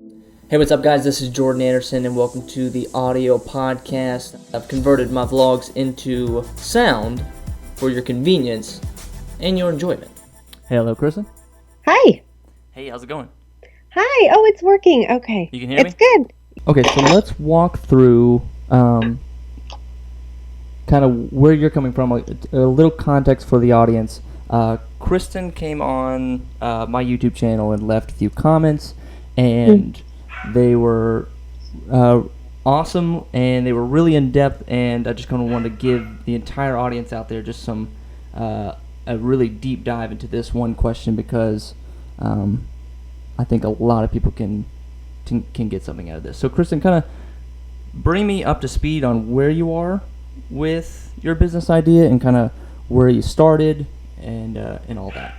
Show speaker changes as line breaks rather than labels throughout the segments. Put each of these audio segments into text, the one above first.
Hey, what's up, guys? This is Jordan Anderson, and welcome to the audio podcast. I've converted my vlogs into sound for your convenience and your enjoyment.
Hey, hello, Kristen.
Hi.
Hey, how's it going?
Hi. Oh, it's working. Okay.
You can hear me?
It's good.
Okay, so let's walk through kind of where you're coming from, a little context for the audience. Kristen came on my YouTube channel and left a few comments, and they were awesome, and they were really in-depth, and I just kind of wanted to give the entire audience out there just some a really deep dive into this one question, because I think a lot of people can get something out of this. So, Kristen, kind of bring me up to speed on where you are with your business idea and kind of where you started and all that.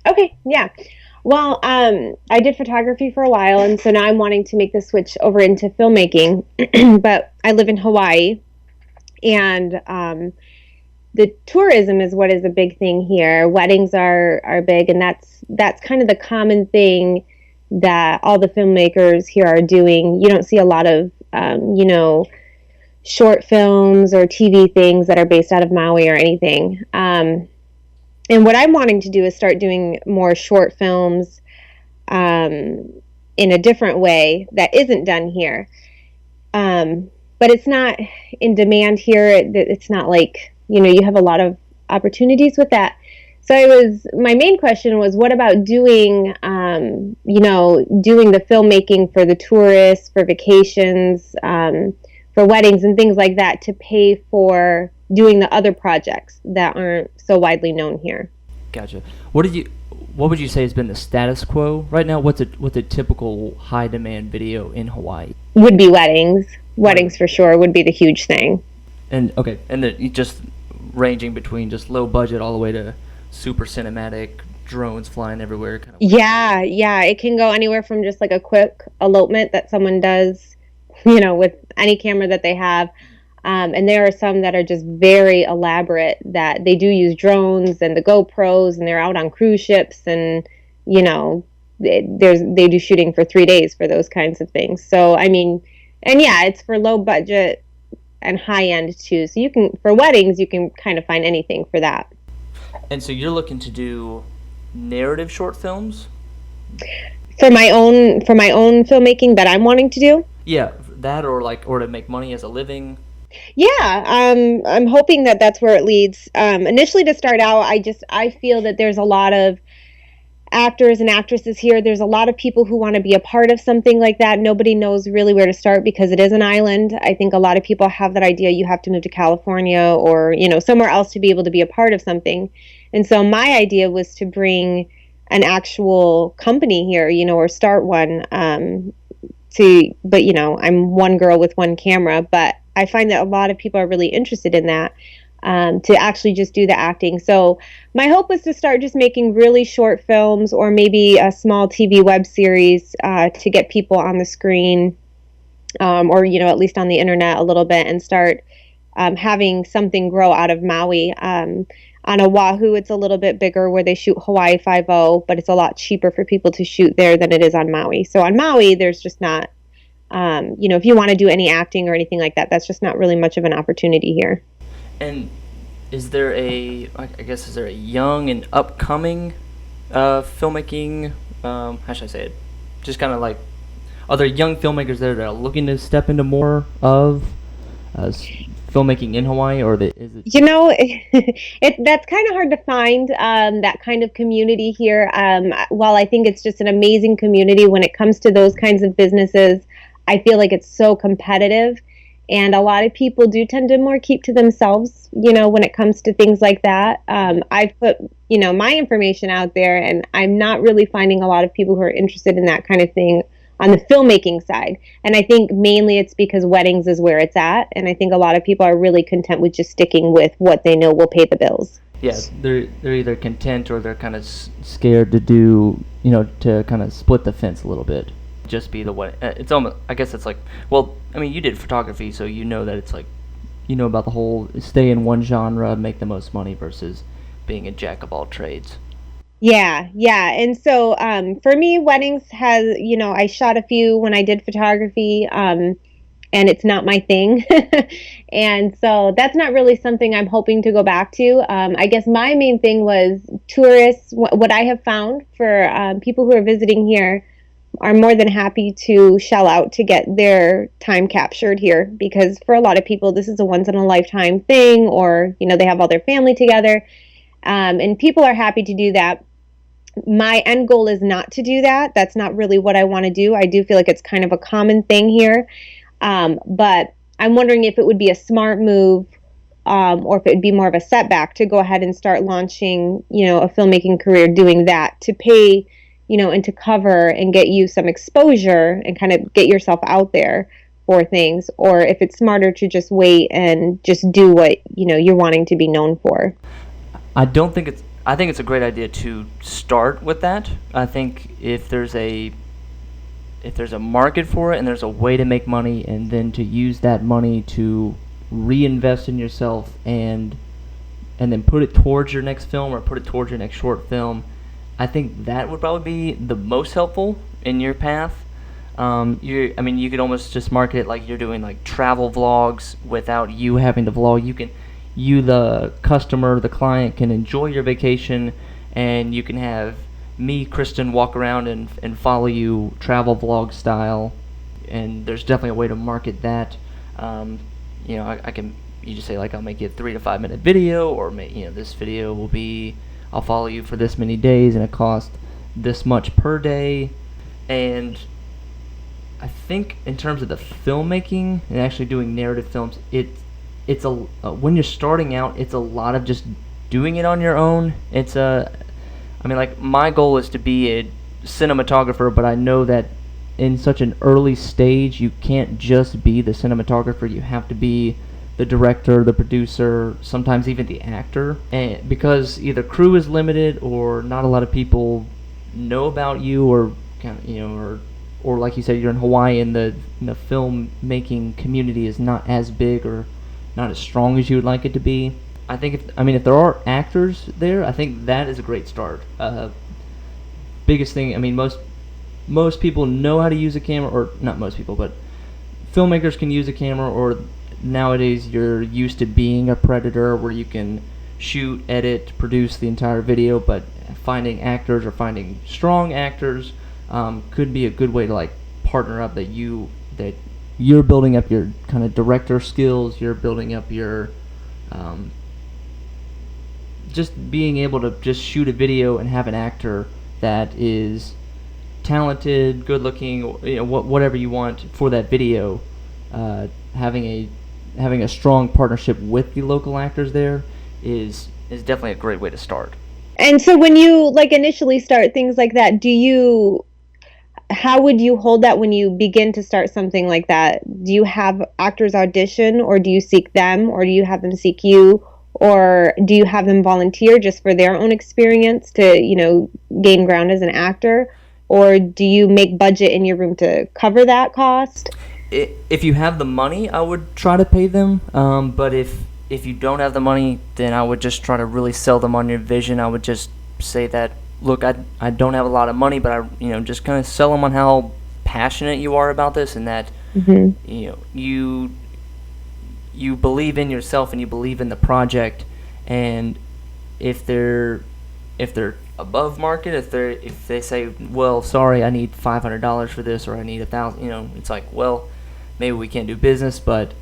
Okay. Yeah. Well, I did photography for a while, and so now I'm wanting to make the switch over into filmmaking. But I live in Hawaii, and the tourism is what is a big thing here. Weddings are big, and that's kind of the common thing that all the filmmakers here are doing. You don't see a lot of short films or TV things that are based out of Maui or anything. And what I'm wanting to do is start doing more short films in a different way that isn't done here. But it's not in demand here. It's not like, you have a lot of opportunities with that. So my main question was, what about doing the filmmaking for the tourists, for vacations, for weddings and things like that, to pay for doing the other projects that aren't so widely known here.
Gotcha. What would you say has been the status quo right now? What's a typical high demand video in Hawaii?
Would be weddings. Weddings for sure would be the huge thing.
And okay, and just ranging between just low budget all the way to super cinematic, drones flying everywhere kind of.
Yeah, it can go anywhere from just like a quick elopement that someone does, with any camera that they have. And there are some that are just very elaborate, that they do use drones and the GoPros, and they're out on cruise ships, and they do shooting for 3 days for those kinds of things. So it's for low budget and high end too. So for weddings, you can kind of find anything for that.
And so you're looking to do narrative short films?
For my own filmmaking that I'm wanting to do?
Yeah, that or to make money as a living.
Yeah, I'm hoping that that's where it leads. Initially, to start out, I feel that there's a lot of actors and actresses here. There's a lot of people who want to be a part of something like that. Nobody knows really where to start because it is an island. I think a lot of people have that idea you have to move to California or, somewhere else to be able to be a part of something. And so my idea was to bring an actual company here, or start one. I'm one girl with one camera, but I find that a lot of people are really interested in that, to actually just do the acting. So my hope was to start just making really short films, or maybe a small TV web series to get people on the screen, or at least on the internet a little bit, and start having something grow out of Maui. On Oahu, it's a little bit bigger, where they shoot Hawaii 5.0, but it's a lot cheaper for people to shoot there than it is on Maui. So on Maui, there's just not, if you want to do any acting or anything like that, that's just not really much of an opportunity here.
And is there a young and upcoming filmmaking, how should I say it? Just kind of like, are there young filmmakers there that are looking to step into more of filmmaking in Hawaii, or is it?
That's kind of hard to find, that kind of community here. While I think it's just an amazing community when it comes to those kinds of businesses, I feel like it's so competitive, and a lot of people do tend to more keep to themselves, when it comes to things like that. I've put, my information out there, and I'm not really finding a lot of people who are interested in that kind of thing on the filmmaking side. And I think mainly it's because weddings is where it's at, and I think a lot of people are really content with just sticking with what they know will pay the bills.
Yeah, they're either content or they're kind of scared to do, to kind of split the fence a little bit.
Just be the way. It's almost, I guess it's like, well, you did photography, so that it's like,
about the whole stay in one genre, make the most money versus being a jack of all trades.
Yeah. And so for me, weddings has, I shot a few when I did photography, and it's not my thing. And so that's not really something I'm hoping to go back to. I guess my main thing was tourists. What I have found for people who are visiting here are more than happy to shell out to get their time captured here, because for a lot of people, this is a once in a lifetime thing, or, they have all their family together. And people are happy to do that. My end goal is not to do that. That's not really what I want to do. I do feel like it's kind of a common thing here. But I'm wondering if it would be a smart move, or if it would be more of a setback to go ahead and start launching, a filmmaking career doing that to pay, and to cover and get you some exposure and kind of get yourself out there for things, or if it's smarter to just wait and just do what, you're wanting to be known for.
I think it's a great idea to start with that. I think if there's a market for it and there's a way to make money, and then to use that money to reinvest in yourself and then put it towards your next film or put it towards your next short film, I think that would probably be the most helpful in your path. You could almost just market it like you're doing like travel vlogs without you having to vlog. You the customer, the client, can enjoy your vacation, and you can have me, Kristen, walk around and follow you travel vlog style. And there's definitely a way to market that. I can, you just say like, I'll make you a 3 to 5 minute video, or this video will be, I'll follow you for this many days and it costs this much per day. And I think in terms of the filmmaking and actually doing narrative films, it's when you're starting out, it's a lot of just doing it on your own. My goal is to be a cinematographer, but I know that in such an early stage, you can't just be the cinematographer. You have to be the director, the producer, sometimes even the actor, and because either crew is limited or not a lot of people know about you, or or like you said, you're in Hawaii and the filmmaking community is not as big or not as strong as you would like it to be. I think if there are actors there, I think that is a great start. Biggest thing, most people know how to use a camera, or not most people, but filmmakers can use a camera, or nowadays you're used to being a predator where you can shoot, edit, produce the entire video, but finding actors or finding strong actors could be a good way to like partner up, that you're building up your kind of director skills, you're building up your just being able to just shoot a video and have an actor that is talented, good looking, whatever you want for that video. Having a strong partnership with the local actors there is definitely a great way to start.
And so when you like initially start things like that, how would you hold that when you begin to start something like that? Do you have actors audition, or do you seek them, or do you have them seek you, or do you have them volunteer just for their own experience to, gain ground as an actor? Or do you make budget in your room to cover that cost?
If you have the money, I would try to pay them. But if you don't have the money, then I would just try to really sell them on your vision. I would just say that, look, I don't have a lot of money, but I just kind of sell them on how passionate you are about this, and that you believe in yourself and you believe in the project. And if they're above market, if they say, well, sorry, I need $500 for this, or I need $1,000, it's like, well, maybe we can't do business. But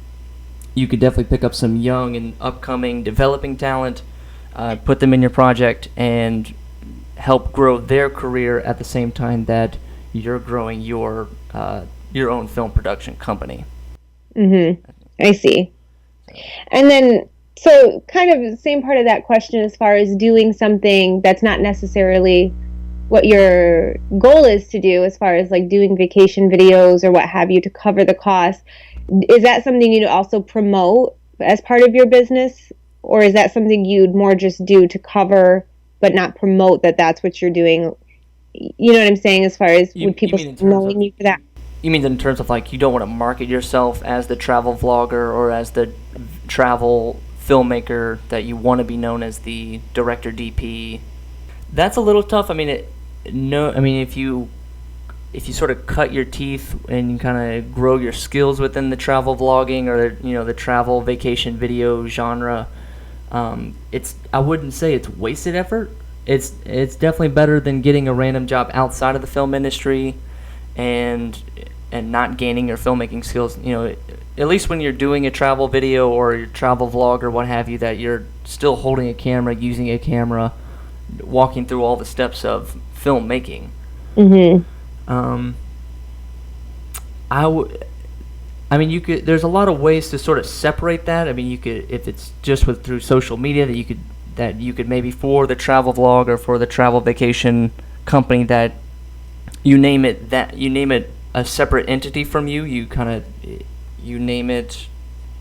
you could definitely pick up some young and upcoming developing talent, put them in your project, and help grow their career at the same time that you're growing your own film production company.
I see. And then, so kind of the same part of that question, as far as doing something that's not necessarily what your goal is to do, as far as like doing vacation videos or what have you to cover the cost. Is that something you'd also promote as part of your business, or is that something you'd more just do to cover but not promote that that's what you're doing? You know what I'm saying, as far as would people knowing you for that?
You mean in terms of like, you don't want to market yourself as the travel vlogger or as the travel filmmaker, that you want to be known as the director DP? That's a little tough. I mean, no. I mean, if you sort of cut your teeth and you kind of grow your skills within the travel vlogging or the travel vacation video genre, it's I wouldn't say it's wasted effort. It's definitely better than getting a random job outside of the film industry, and not gaining your filmmaking skills. At least when you're doing a travel video or your travel vlog or what have you, that you're still holding a camera, using a camera, walking through all the steps of filmmaking.
Mm-hmm.
I mean, you could. There's a lot of ways to sort of separate that. I mean, you could, if it's just through social media, that you could maybe, for the travel vlog or for the travel vacation company, that you name it a separate entity from you. You name it,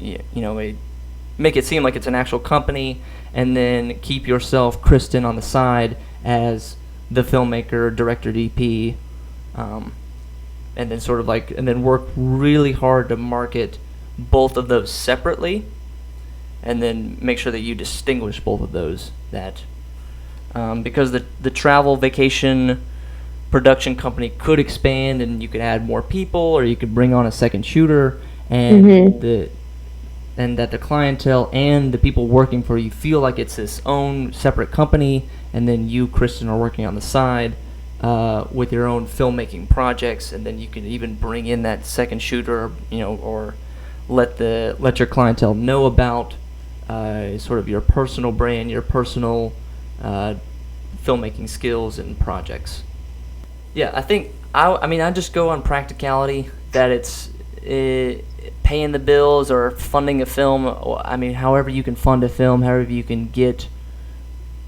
make it seem like it's an actual company, and then keep yourself, Kristen, on the side as the filmmaker, director, DP. And then work really hard to market both of those separately, and then make sure that you distinguish both of those. Because the travel vacation production company could expand, and you could add more people, or you could bring on a second shooter, and that the clientele and the people working for you feel like it's its own separate company, and then you, Kristen, are working on the side with your own filmmaking projects, and then you can even bring in that second shooter, or let your clientele know about sort of your personal brand, your personal filmmaking skills and projects. Yeah, I think I just go on practicality, that it's paying the bills or funding a film. I mean, however you can fund a film, however you can get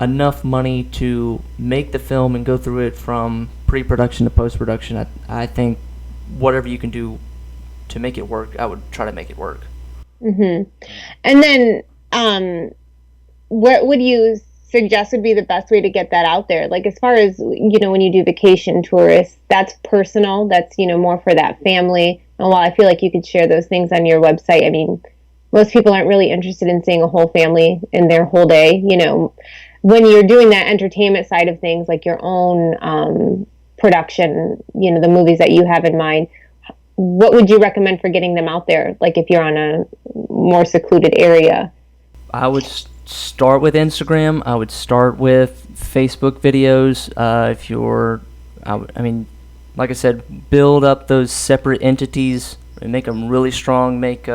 enough money to make the film and go through it from pre-production to post-production. I think whatever you can do to make it work, I would try to make it work.
Mm-hmm. And then, what would you suggest would be the best way to get that out there? Like, as far as, when you do vacation tourists, that's personal, that's, more for that family. And while I feel like you could share those things on your website, I mean, most people aren't really interested in seeing a whole family in their whole day. When you're doing that entertainment side of things, like your own production, the movies that you have in mind, what would you recommend for getting them out there? Like, if you're on a more secluded area?
I would start with Instagram. I would start with Facebook videos. Like I said, build up those separate entities and make them really strong. Make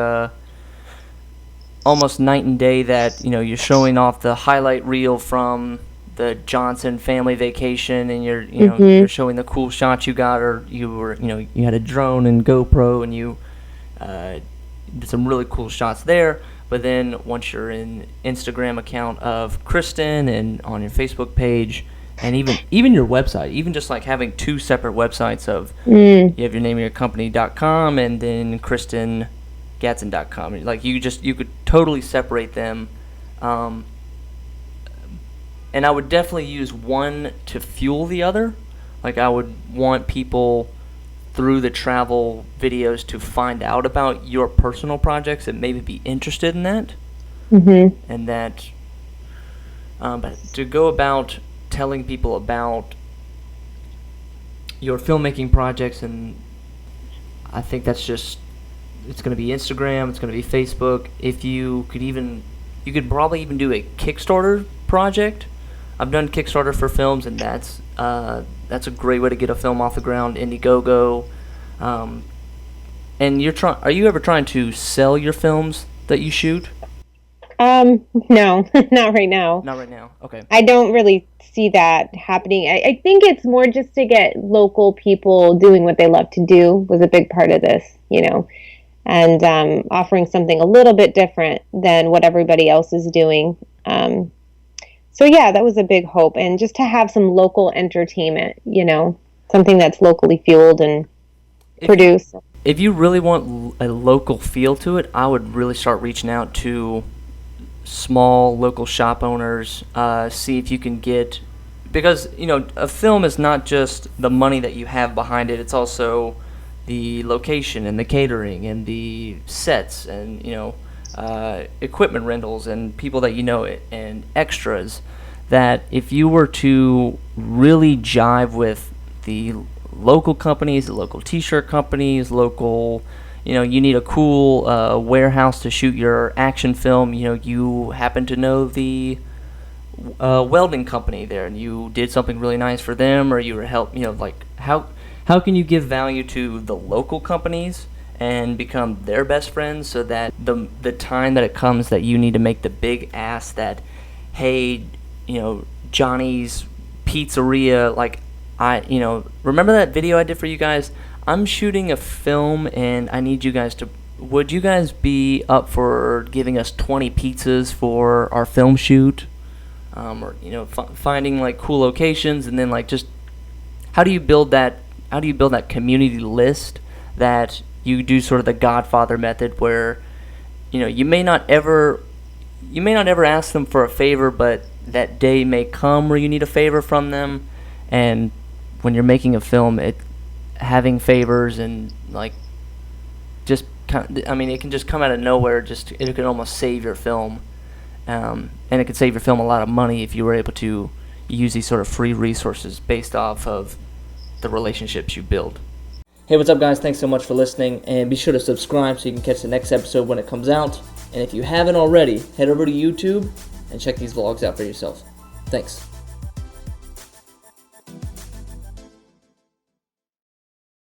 almost night and day, that you're showing off the highlight reel from the Johnson family vacation, and you're showing the cool shots you got, or you had a drone and GoPro, and you did some really cool shots there. But then once you're in Instagram account of Kristen and on your Facebook page, and even your website, even just like having two separate websites of you have your name of your company.com and then KristenGadson.com. Like, you could totally separate them, and I would definitely use one to fuel the other. Like, I would want people through the travel videos to find out about your personal projects and maybe be interested in that, and that. But to go about telling people about your filmmaking projects, and I think that's just. It's going to be Instagram. It's going to be Facebook. If you could probably even do a Kickstarter project. I've done Kickstarter for films, and that's a great way to get a film off the ground. Indiegogo. And are you ever trying to sell your films that you shoot?
No, not right now.
Not right now. Okay.
I don't really see that happening. I think it's more just to get local people doing what they love to do was a big part of this, and offering something a little bit different than what everybody else is doing. So yeah, that was a big hope, and just to have some local entertainment, something that's locally fueled and produced.
If you really want a local feel to it, I would really start reaching out to small local shop owners, see if you can get, because a film is not just the money that you have behind it, it's also the location and the catering and the sets and equipment rentals and people that and extras that if you were to really jive with the local companies, the local t-shirt companies, local, you need a cool warehouse to shoot your action film, you happen to know the welding company there, and you did something really nice for them, or you were like how can you give value to the local companies and become their best friends, so that the time that it comes that you need to make the big ask that, hey, Johnny's Pizzeria, like, remember that video I did for you guys? I'm shooting a film and I need you guys to, would you guys be up for giving us 20 pizzas for our film shoot? Or finding like cool locations, and then like just how do you build that community list that you do sort of the Godfather method, where you may not ever ask them for a favor, but that day may come where you need a favor from them. And when you're making a film, having favors and like just it can just come out of nowhere. It can almost save your film. And it could save your film a lot of money if you were able to use these sort of free resources based off of the relationships you build. Hey, what's up, guys? Thanks so much for listening, and be sure to subscribe so you can catch the next episode when it comes out. And if you haven't already, head over to YouTube and check these vlogs out for yourself. Thanks.